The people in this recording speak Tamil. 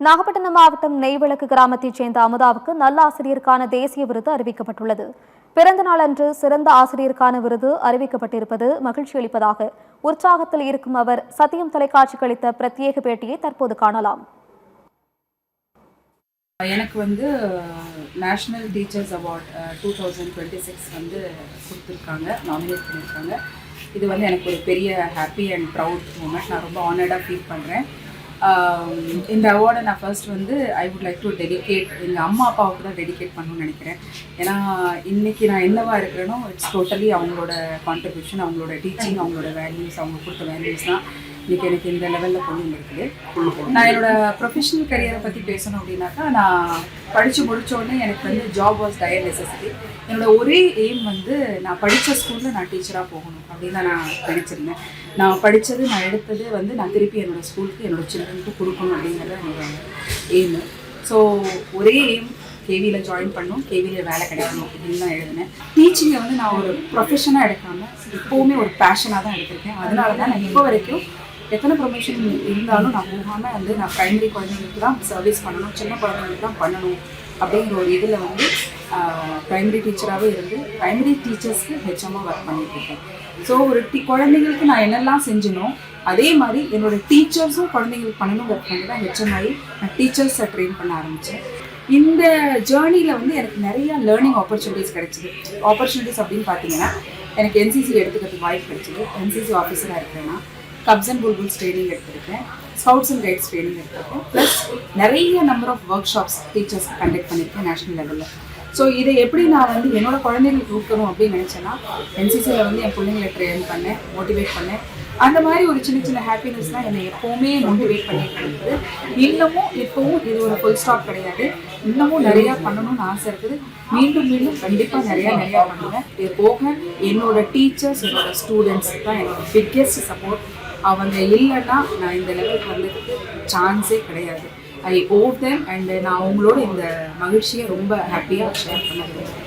நாகப்பட்டினம் மாவட்டம் நெய்விளக்கு கிராமத்தைச் சேர்ந்த அமுதாவுக்கு நல்ல ஆசிரியருக்கான தேசிய விருது அறிவிக்கப்பட்டுள்ளது. பிறந்த நாள் அன்று சிறந்த ஆசிரியருக்கான விருது அறிவிக்கப்பட்டிருப்பது மகிழ்ச்சி அளிப்பதாக உற்சாகத்தில் இருக்கும் அவர் சத்தியம் தொலைக்காட்சிக்கு அளித்த பிரத்யேக பேட்டியை தற்போது காணலாம். எனக்கு நேஷனல் டீச்சர்ஸ் அவார்ட் 2026 கொடுத்துருக்காங்க, நாமினேட் பண்ணியிருக்காங்க. இது எனக்கு ஒரு பெரிய ஹாப்பி அண்ட் ப்ரவுட் மூமெண்ட். நான் ரொம்ப ஆனர்டாக ஃபீல் பண்ணுறேன். இந்த அவார்டை நான் first I would like to dedicate எங்கள் அம்மா அப்பாவுக்கு தான் டெடிகேட் பண்ணணும்னு நினைக்கிறேன். ஏன்னா இன்றைக்கி நான் என்னவா இருக்கிறேனோ இட்ஸ் டோட்டலி அவங்களோட கான்ட்ரிபியூஷன், அவங்களோட டீச்சிங், அவங்களோட வேல்யூஸ், அவங்க கொடுத்த வேல்யூஸ் தான் இன்றைக்கி எனக்கு இந்த லெவலில் கொண்டு வந்துருக்குது. நான் என்னோடய ப்ரொஃபஷனல் கரியரை பற்றி பேசணும் அப்படின்னாக்கா, நான் படித்து முடித்தோடனே எனக்கு ஜாப் வாஸ் டயர் நெசசிட்டி. என்னோடய ஒரே எய்ம் நான் படித்த ஸ்கூலில் நான் டீச்சராக போகணும் அப்படின்னு தான் நான் நினச்சிருந்தேன். நான் படித்தது, நான் எடுத்தது நான் திருப்பி என்னோடய ஸ்கூலுக்கு, என்னோடய சில்ட்ரனுக்கு கொடுக்கணும் அப்படிங்கிறது என்னோட எய்மு. ஸோ ஒரே எய்ம், கேவியில் ஜாயின் பண்ணணும், கேவியில் வேலை கிடைக்கணும் அப்படின்னு தான் எழுதினேன். டீச்சிங்கை நான் ஒரு ப்ரொஃபஷனாக எடுக்காமல் எப்போவுமே ஒரு பேஷனாக தான் எடுத்திருக்கேன். அதனால தான் நான் இப்போ வரைக்கும் எத்தனை ப்ரொமோஷன் இருந்தாலும் நான் போகாமல் நான் ப்ரைமரி குழந்தைங்களுக்கு தான் சர்வீஸ் பண்ணணும், சின்ன குழந்தைங்களுக்கு தான் பண்ணணும் அப்படிங்கிற ஒரு இதில் ப்ரைமரி டீச்சராகவே இருந்து ப்ரைமரி டீச்சர்ஸ்க்கு ஹெச்எம்மாக ஒர்க் பண்ணிட்டுருக்கேன். ஸோ ஒரு குழந்தைங்களுக்கு நான் என்னெல்லாம் செஞ்சனோ அதே மாதிரி என்னோடய டீச்சர்ஸும் குழந்தைங்களுக்கு பண்ணணுங்கிறது தான் ஹெச்எம்ஐ நான் டீச்சர்ஸை ட்ரெயின் பண்ண ஆரம்பித்தேன். இந்த ஜேர்னியில் எனக்கு நிறைய லேர்னிங் ஆப்பர்ச்சுனிட்டிஸ் கிடைச்சிது. ஆப்பர்ச்சுனிட்டிஸ் அப்படின்னு பார்த்தீங்கன்னா, எனக்கு என்சிசி எடுத்துக்கிறதுக்கு வாய்ப்பு கிடைச்சிது. என்சிசி ஆஃபீஸராக இருக்கிறேன்னா கப்ஸ் அண்ட் புல்புல்ஸ் ட்ரைனிங் எடுத்திருக்கேன், ஸ்கவுட்ஸ் அண்ட் கைட்ஸ் ட்ரைனிங் எடுத்திருக்கேன், ப்ளஸ் நிறைய number of work shops teachers conduct பண்ணியிருக்கேன் நேஷனல் லெவலில். ஸோ இதை எப்படி நான் என்னோடய குழந்தைங்களுக்கு கொடுக்கணும் அப்படின்னு நினச்சேன்னா, என்சிசியில் என் பிள்ளைங்களை ட்ரெயின் பண்ணேன், மோட்டிவேட் பண்ணேன். அந்த மாதிரி ஒரு சின்ன சின்ன ஹாப்பினஸ் தான் என்னை எப்போவுமே மோட்டிவேட் பண்ணிட்டு இருக்குது. இப்போவும் இது ஒரு ஃபுல் ஸ்டாப் கிடையாது. இன்னமும் நிறையா பண்ணணும்னு ஆசை இருக்குது. மீண்டும் மீண்டும் கண்டிப்பாக நிறையா பண்ணுவேன். இது போக என்னோடய டீச்சர்ஸ், என்னோடய ஸ்டூடெண்ட்ஸ் தான் என்னோடய பிக்கெஸ்ட் சப்போர்ட். அவங்க இல்லைன்னா நான் இந்த லெவலுக்கு வந்ததுக்கு சான்ஸே கிடையாது. ஐ ஓவ் தேம் அண்ட் நான் அவங்களோட இந்த மகிழ்ச்சியை ரொம்ப ஹாப்பியாக ஷேர் பண்ண விரும்புகிறேன்.